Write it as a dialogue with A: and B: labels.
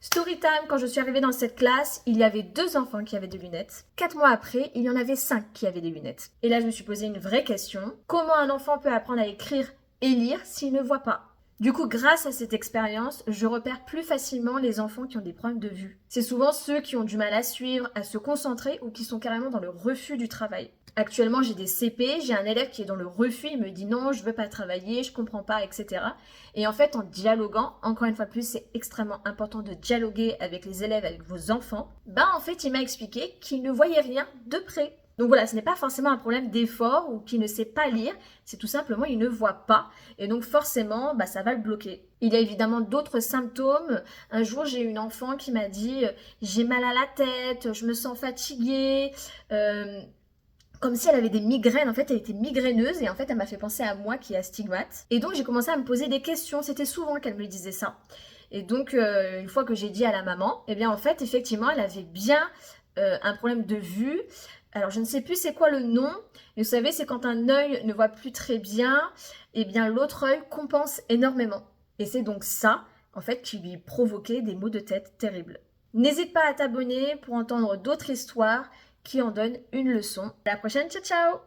A: Storytime, quand je suis arrivée dans cette classe, il y avait 2 enfants qui avaient des lunettes. 4 mois après, il y en avait 5 qui avaient des lunettes. Et là, je me suis posé une vraie question. Comment un enfant peut apprendre à écrire et lire s'il ne voit pas? Du coup, grâce à cette expérience, je repère plus facilement les enfants qui ont des problèmes de vue. C'est souvent ceux qui ont du mal à suivre, à se concentrer ou qui sont carrément dans le refus du travail. Actuellement, j'ai des CP, j'ai un élève qui est dans le refus, il me dit non, je veux pas travailler, je comprends pas, etc. Et en fait, en dialoguant, encore une fois plus, c'est extrêmement important de dialoguer avec les élèves, avec vos enfants. En fait, il m'a expliqué qu'il ne voyait rien de près. Donc voilà, ce n'est pas forcément un problème d'effort ou qu'il ne sait pas lire, c'est tout simplement il ne voit pas et donc forcément ça va le bloquer. Il y a évidemment d'autres symptômes. Un jour j'ai une enfant qui m'a dit j'ai mal à la tête, je me sens fatiguée, comme si elle avait des migraines. En fait, elle était migraineuse et en fait, elle m'a fait penser à moi qui est astigmate. Et donc, j'ai commencé à me poser des questions. C'était souvent qu'elle me disait ça. Et donc, une fois que j'ai dit à la maman, eh bien, en fait, effectivement, elle avait bien un problème de vue. Alors, je ne sais plus c'est quoi le nom, mais vous savez, c'est quand un œil ne voit plus très bien, eh bien, l'autre œil compense énormément. Et c'est donc ça, en fait, qui lui provoquait des maux de tête terribles. N'hésite pas à t'abonner pour entendre d'autres histoires qui en donnent une leçon. À la prochaine, ciao ciao!